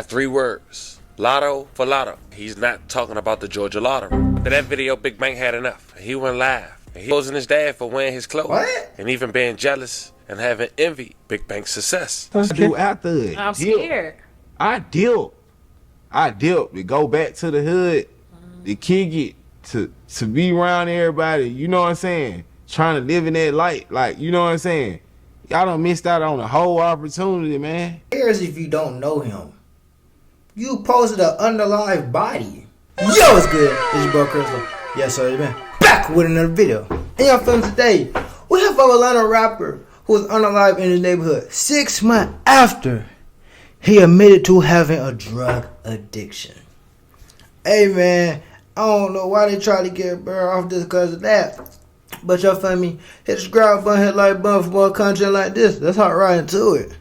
Three words. Lotto for lotto. He's not talking about the Georgia lottery. After that video, Big Bank had enough. He went live. And he posing his dad for wearing his clothes. What? And even being jealous and having envy Big Bank's success. I do after it. I'm scared. I dipped to go back to the hood, to kick it, to be around everybody, you know what I'm saying? Trying to live in that light, like, you know what I'm saying? Y'all done missed out on a whole opportunity, man. Here's if you don't know him. You posted an unalived body. Yo, what's good? It's your bro Crystal. Yes, sir, man. Back with another video. In your film today, we have an Atlanta rapper who was unalived in his neighborhood 6 months after he admitted to having a drug addiction. Hey, man, I don't know why they try to get bro off this because of that. But y'all feel me? Hit the subscribe button, hit like button for more content like this. Let's hop right into it.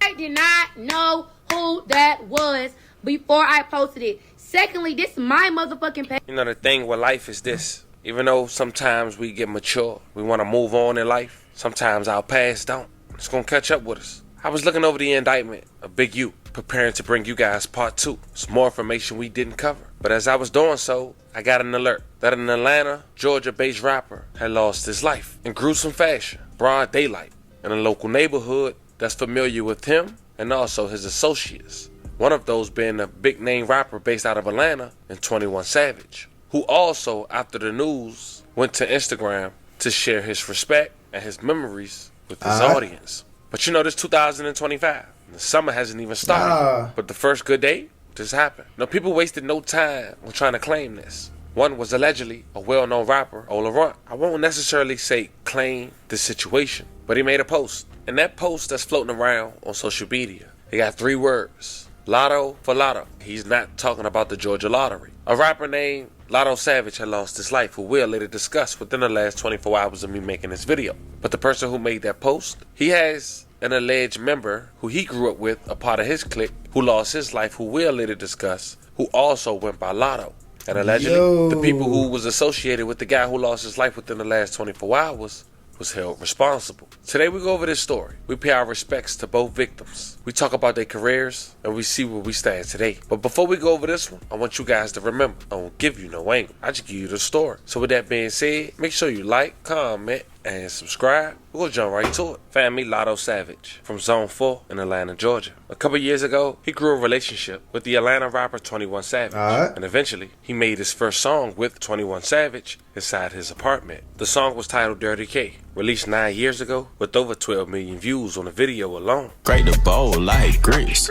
I did not know who that was before I posted it. Secondly, this is my motherfucking page. You know, the thing with life is this. Even though sometimes we get mature, we want to move on in life, sometimes our past don't. It's going to catch up with us. I was looking over the indictment of Big U, preparing to bring you guys part 2. Some more information we didn't cover. But as I was doing so, I got an alert that an Atlanta, Georgia-based rapper had lost his life in gruesome fashion, broad daylight, in a local neighborhood that's familiar with him and also his associates. One of those being a big-name rapper based out of Atlanta in 21 Savage, who also, after the news, went to Instagram to share his respect and his memories with his audience. But you know, this 2025. The summer hasn't even started. But the first good day just happened. Now, people wasted no time on trying to claim this. One was allegedly a well-known rapper, Unlived. I won't necessarily say claim the situation, but he made a post. And that post that's floating around on social media, it got 3 words. Lotto for lotto. He's not talking about the Georgia lottery. A rapper named Lotto Savage had lost his life, who we'll later discuss within the last 24 hours of me making this video. But the person who made that post, he has an alleged member who he grew up with, a part of his clique, who lost his life, who we'll later discuss, who also went by Lotto. And allegedly, the people who was associated with the guy who lost his life within the last 24 hours was held responsible. Today we go over this story. We pay our respects to both victims. We talk about their careers and we see where we stand today. But before we go over this one, I want you guys to remember, I won't give you no angle. I just give you the story. So with that being said, make sure you like, comment, and subscribe. We're gonna jump right to it. Found me Lotto Savage from Zone 4 in Atlanta, Georgia. A couple years ago, he grew a relationship with the Atlanta rapper 21 Savage. And eventually, he made his first song with 21 Savage inside his apartment. The song was titled Dirty K, released 9 years ago with over 12 million views on the video alone. Break the bowl like grease.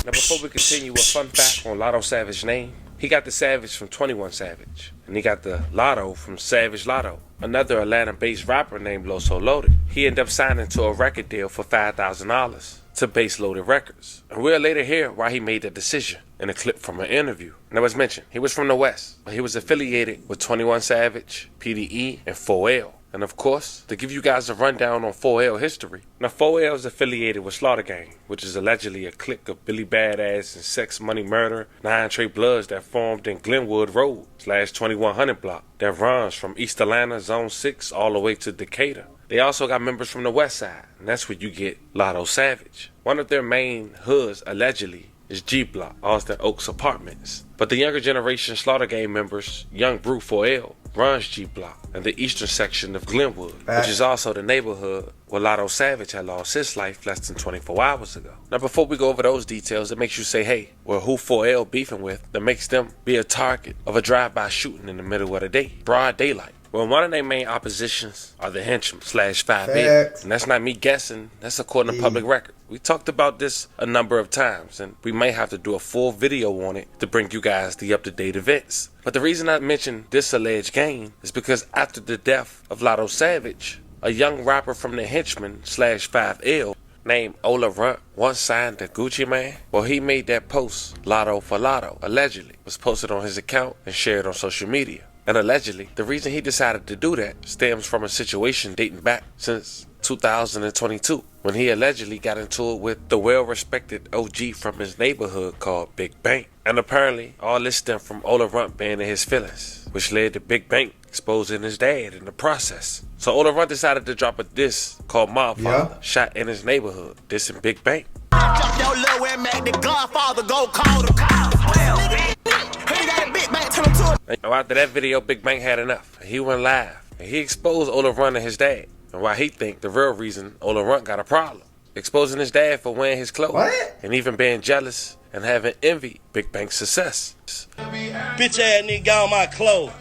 Now before we continue, a fun fact on Lotto Savage's name. He got the Savage from 21 Savage, and he got the Lotto from Savage Lotto, another Atlanta-based rapper named Loso Loaded. He ended up signing to a record deal for $5,000 to Base Loaded Records, and we'll later hear why he made that decision in a clip from an interview. Now as mentioned, he was from the West, but he was affiliated with 21 Savage, PDE, and 4L. And of course, to give you guys a rundown on 4L history. Now 4L is affiliated with Slaughter Gang, which is allegedly a clique of Billy Badass and Sex Money Murder, 9 Trey Bloods that formed in Glenwood Road / 2100 block that runs from East Atlanta Zone 6 all the way to Decatur. They also got members from the West Side, and that's where you get Lotto Savage. One of their main hoods allegedly is G Block, Austin Oaks Apartments. But the younger generation Slaughter Gang members, Young Brew 4L, runs G Block and the eastern section of Glenwood, which is also the neighborhood where Lotto Savage had lost his life less than 24 hours ago. Now before we go over those details, it makes you say, hey, well, who 4L beefing with that makes them be a target of a drive-by shooting in the middle of the day, broad daylight? Well, one of their main oppositions are the henchmen / 5L. And that's not me guessing. That's according to public record. We talked about this a number of times, and we may have to do a full video on it to bring you guys the up-to-date events. But the reason I mentioned this alleged gang is because after the death of Lotto Savage, a young rapper from the henchmen / 5L named Ola Runt once signed to Gucci Mane. Well, he made that post, Lotto for Lotto, allegedly, was posted on his account and shared on social media. And allegedly, the reason he decided to do that stems from a situation dating back since 2022, when he allegedly got into it with the well-respected OG from his neighborhood called Big Bank. And apparently, all this stemmed from Ola Runt being in his feelings, which led to Big Bank exposing his dad in the process. So Ola Runt decided to drop a diss called Mobfather, Yeah. shot in his neighborhood, dissing Big Bank. Your little and make the Godfather go call the cops. Well, he got a big bank, tell him to it. Now, after that video, Big Bank had enough. He went live, and he exposed Ola Runt and his dad, and why he think the real reason Ola Runt got a problem. Exposing his dad for wearing his clothes, What? and even being jealous and having envy Big Bank's success. Bitch ass nigga got on my clothes.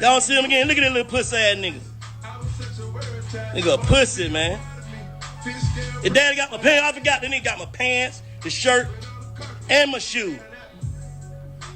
Y'all see him again? Look at that little pussy ass nigga. Nigga a pussy, man. Your daddy got my pants. I forgot the nigga got my pants, the shirt, and my shoe.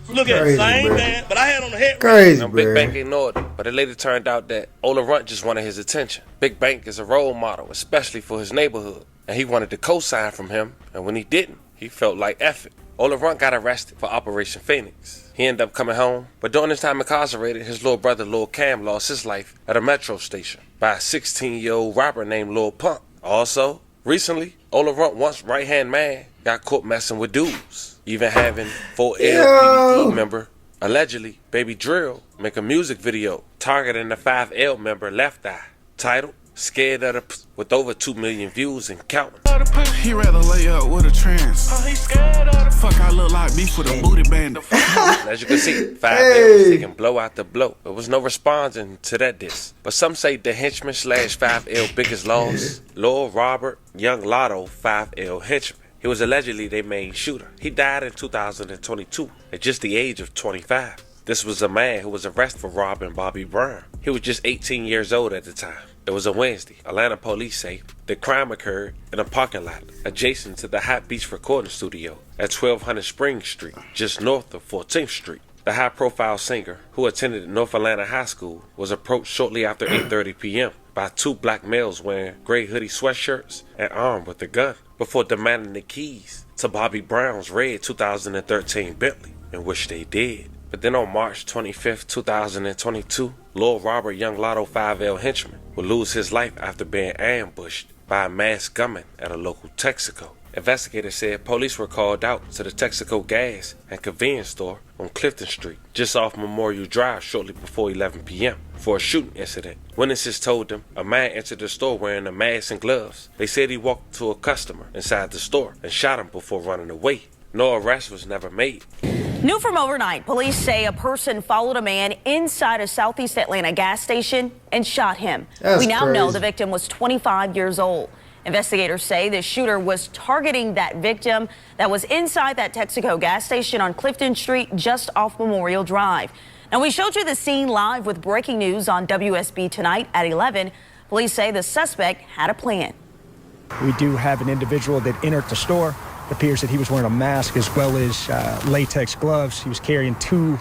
Look at Crazy, it, same bro. man. But I had on the head. Crazy, Now, Big bro. Bank ignored him, but it later turned out that Ola Runt just wanted his attention. Big Bank is a role model, especially for his neighborhood, and he wanted to co-sign from him, and when he didn't, he felt like F it. Ola Runt got arrested for Operation Phoenix. He ended up coming home, but during his time incarcerated, his little brother Lil Cam lost his life at a metro station by a 16-year-old robber named Lil Pump. Also, recently, Ola Runt once right-hand man got caught messing with dudes, even having 4L PDE member, allegedly Baby Drill, make a music video targeting the 5L member Left Eye, titled Scared of the with over 2 million views and counting. He rather lay up with a trance. Fuck, I look like beef with a booty band. And as you can see, 5L was taking blow after blow. There was no responding to that diss. But some say the henchman / 5L biggest loss, Lil Robert Young Lotto 5L henchman. He was allegedly their main shooter. He died in 2022 at just the age of 25. This was a man who was arrested for robbing Bobby Brown. He was just 18 years old at the time. It was a Wednesday. Atlanta police say the crime occurred in a parking lot adjacent to the Hot Beach recording studio at 1200 Spring Street, just north of 14th Street. The high-profile singer, who attended North Atlanta High School, was approached shortly after 8:30 p.m. by two black males wearing gray hoodie sweatshirts and armed with a gun before demanding the keys to Bobby Brown's red 2013 Bentley, in which they did. But then on March 25th, 2022, Lil Robert Young Lotto 5L henchman would lose his life after being ambushed by a masked gunman at a local Texaco. Investigators said police were called out to the Texaco gas and convenience store on Clifton Street, just off Memorial Drive, shortly before 11 p.m. for a shooting incident. Witnesses told them a man entered the store wearing a mask and gloves. They said he walked to a customer inside the store and shot him before running away. No arrest was never made. New from overnight, police say a person followed a man inside a Southeast Atlanta gas station and shot him. That's we now know crazy. the victim was 25 years old. Investigators say the shooter was targeting that victim that was inside that Texaco gas station on Clifton Street just off Memorial Drive. Now, we showed you the scene live with breaking news on WSB tonight at 11. Police say the suspect had a plan. We do have an individual that entered the store. It appears that he was wearing a mask as well as latex gloves. He was carrying two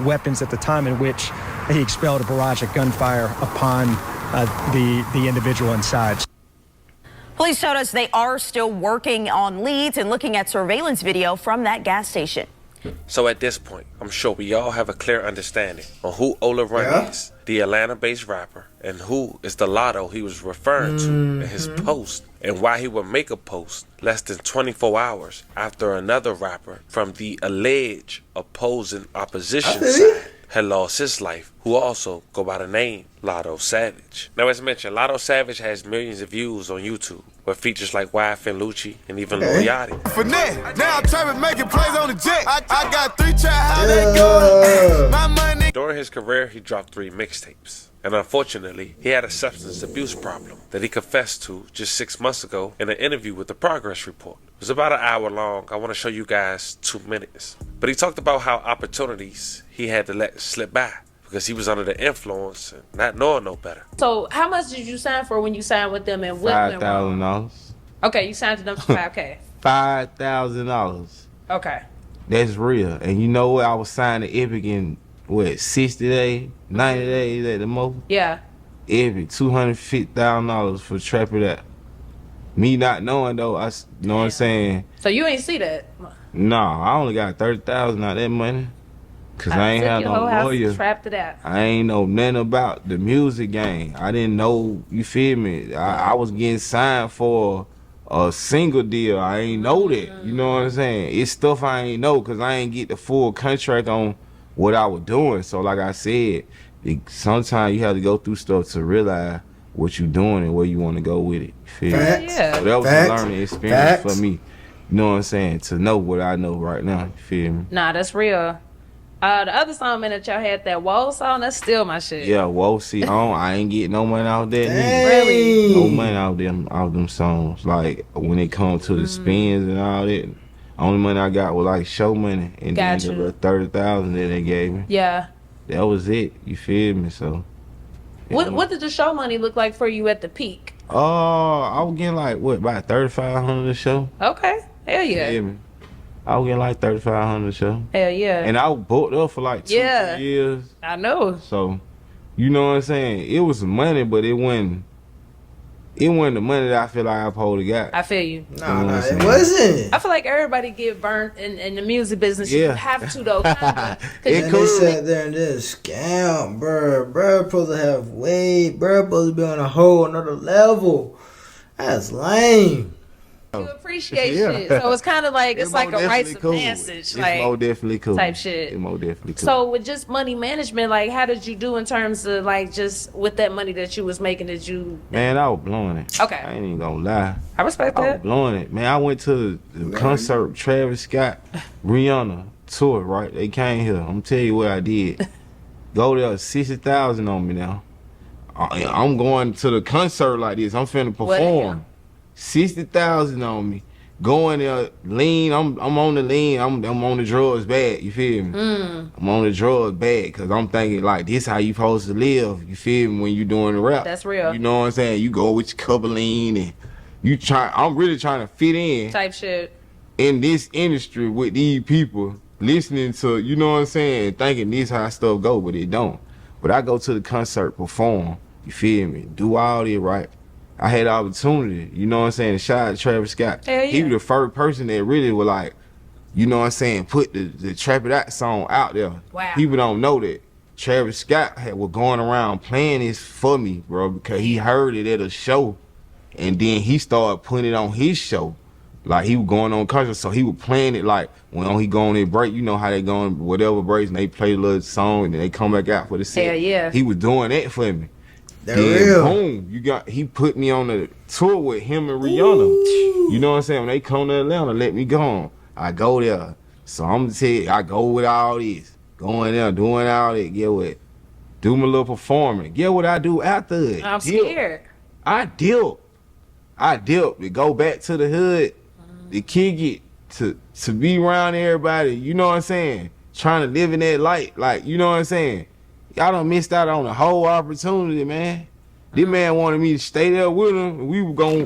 weapons at the time in which he expelled a barrage of gunfire upon the individual inside. Police told us they are still working on leads and looking at surveillance video from that gas station. So at this point, I'm sure we all have a clear understanding on who Ola Runt is, the Atlanta-based rapper, and who is the Lotto he was referring to in his post, and why he would make a post less than 24 hours after another rapper from the alleged opposing opposition side had lost his life, who also go by the name Lotto Savage. Now, as mentioned, Lotto Savage has millions of views on YouTube with features like Wife and Lucci and even Lil Yachty. Finesse. Now I'm trapping, making plays on the jet. I got 3 trap, how they go? My money. During his career, he dropped 3 mixtapes. And unfortunately, he had a substance abuse problem that he confessed to just 6 months ago in an interview with the Progress Report. It was about an hour long. I want to show you guys 2 minutes. But he talked about how opportunities he had to let slip by because he was under the influence and not knowing no better. So how much did you sign for when you signed with them, and what went wrong? $5,000. Okay, you signed to them for $5K. $5,000. Okay. That's real. And you know what? I was signed to Epic in, 60 days, 90 days at the most? Yeah. Epic, $250,000 for Trap It Out. Me not knowing, though, I know what I'm saying? So you ain't see that? Nah, I only got $30,000 out of that money. Cause I ain't took have your no whole house, lawyer. trapped it out. I ain't know nothing about the music game. I didn't know, you feel me? I was getting signed for a single deal. I ain't know that. You know what I'm saying? It's stuff I ain't know because I ain't get the full contract on what I was doing. So like I said, sometimes you have to go through stuff to realize what you're doing and where you want to go with it. You feel me? Yeah. So that was Facts. a learning experience Facts. for me. You know what I'm saying? To know what I know right now. You feel me? Nah, that's real. The other song, man, that y'all had, that Wall song, that's still my shit. Yeah, whoa, see, I ain't getting no money out that. Really? No money out them songs. Like when it comes to the spins and all that, only money I got was like show money and then Gotcha. the little 30,000 that they gave me. Yeah. That was it. You feel me? So. What did the show money look like for you at the peak? I was getting like what, about 3,500 a show. Okay. Hell yeah. Feel me? I was getting like 3,500 a show. Hell yeah. And I was booked up for like 2 Yeah. years. I know. So, you know what I'm saying? It was money, but it wasn't the money that I feel like I probably got. I feel you. Nah, it wasn't. I feel like everybody get burnt in the music business. You Yeah. have to though. Kinda. It And could. they sat there and did a scam, bruh. Bruh supposed to have weight. Bruh supposed to be on a whole another level. That's lame. You appreciate Yeah. shit. So it's kind of like, it's like more a rites definitely of cool. passage. It's Like, more definitely cool. type shit. It's more definitely cool. so with just money management, like how did you do in terms of like just with that money that you was making? Did you? Man, I was blowing it. Okay. I ain't even gonna lie. I respect I was that. blowing it. Man, I went to the concert, Travis Scott, Rihanna tour, right? They came here. I'm tell you what I did. Go there, 60,000 on me now. I'm going to the concert like this. I'm finna What perform. 60,000 on me. Going there, lean. I'm on the lean. I'm on the drugs bad. You feel me? I'm on the drugs bad because I'm thinking like this how you supposed to live. You feel me? When you doing the rap. That's real. You know what I'm saying? You go with your cup of lean and you try. I'm really trying to fit in Type shit. in this industry with these people listening to, you know what I'm saying, thinking this how stuff go, but it don't. But I go to the concert, perform, you feel me, do all this right. I had the opportunity, you know what I'm saying, to shout out to Travis Scott. Hell yeah. He was the first person that really was like, you know what I'm saying, put the Trap It Out song out there. Wow. People don't know that. Travis Scott was going around playing this for me, bro, because he heard it at a show, and then he started putting it on his show. Like, he was going on concert, so he was playing it like, when he go on their break, you know how they go on whatever breaks, and they play a little song, and then they come back out for the set. Hell yeah. He was doing that for me. They're Then real. boom, he put me on the tour with him and Rihanna. You know what I'm saying? When they come to Atlanta, let me go on. I go there. So I'm gonna tell you, I go with all this. Going there, doing all that, get what? Do my little performance. Get what I do after it. I'm Dip. scared. I dip to go back to the hood, to kick it, to be around everybody, you know what I'm saying? Trying to live in that light, like, you know what I'm saying? Y'all done missed out on the whole opportunity, man. This man wanted me to stay there with him, and we were gonna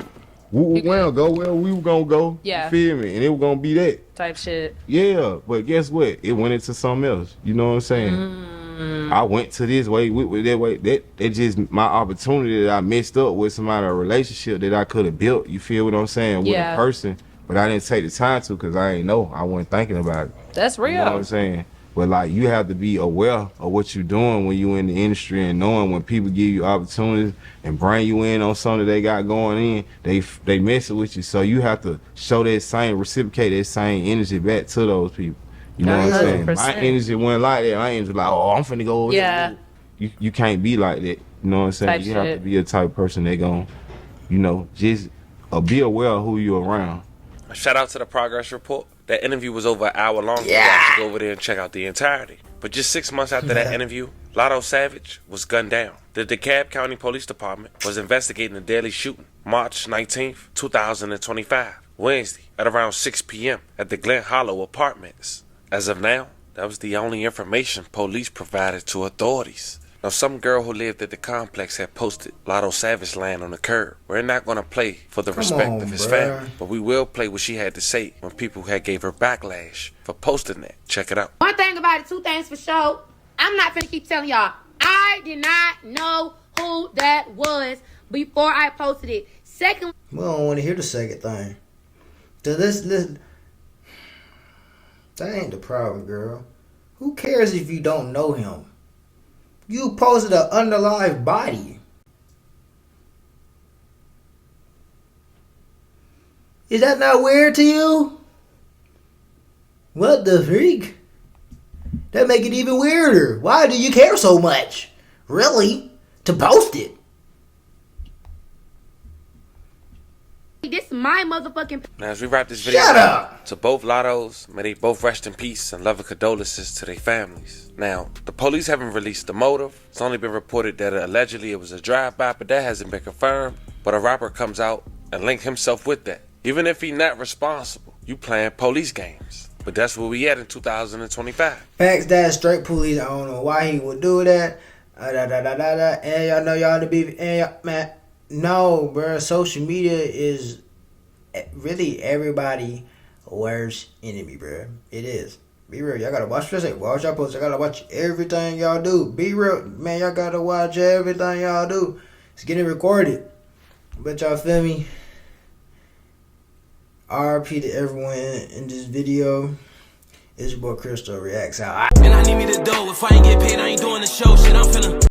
go where we were gonna go. Yeah. You feel me? And it was gonna be that. Type shit. Yeah, but guess what? It went into something else. You know what I'm saying? I went to this way, with that way. That just my opportunity that I messed up with somebody, a relationship that I could have built. You feel what I'm saying? With Yeah. a person, but I didn't take the time to because I ain't know. I wasn't thinking about it. That's real. You know what I'm saying? But like, you have to be aware of what you're doing when you in the industry, and knowing when people give you opportunities and bring you in on something they got going in, they messing with you. So you have to show that same, reciprocate that same energy back to those people. You know what I'm saying? 100%. My energy wasn't like that. My energy was like, oh, I'm finna go over Yeah. there. You can't be like that. You know what I'm saying? Type You have to shit. be a type of person that gon', you know, just be aware of who you're around. Shout out to the progress report. That interview was over an hour long. You got to go over there and check out the entirety. But just 6 months after that interview, Lotto Savage was gunned down. The DeKalb County Police Department was investigating the deadly shooting March 19th, 2025, Wednesday, at around 6 p.m. at the Glen Hollow Apartments. As of now, that was the only information police provided to authorities. Now, some girl who lived at the complex had posted Lotto Savage laying on the curb. We're not going to play for the respect on, of his bruh. family, but we will play what she had to say when people had gave her backlash for posting that. Check it out. One thing about it, two things for sure. I'm not finna keep telling y'all. I did not know who that was before I posted it. Secondly, We don't want to hear the second thing. Listen, that ain't the problem, girl. Who cares if you don't know him? You posted an unalived body. Is that not weird to you? What the freak? That make it even weirder. Why do you care so much? really, to post it. This is my motherfucking. Now, as we wrap this video, Shut up! To both Lottos, may they both rest in peace and love and condolences to their families. Now, the police haven't released the motive. It's only been reported that allegedly it was a drive-by, but that hasn't been confirmed. But a rapper comes out and link himself with that. Even if he not responsible, you playing police games. But that's where we at in 2025. Facts, that straight police. I don't know why he would do that. And y'all know y'all the beef. And y'all, man, no, bro. Social media is really everybody worst enemy, bro. It is. Be real. Y'all gotta watch this. Watch y'all post. Y'all gotta watch everything y'all do. Be real, man. Y'all gotta watch everything y'all do. It's getting recorded. But y'all feel me? RP to everyone in this video. It's your boy Crystal Reacts out. And I need me to do. If I ain't get paid, I ain't doing the show. Shit, I'm finna.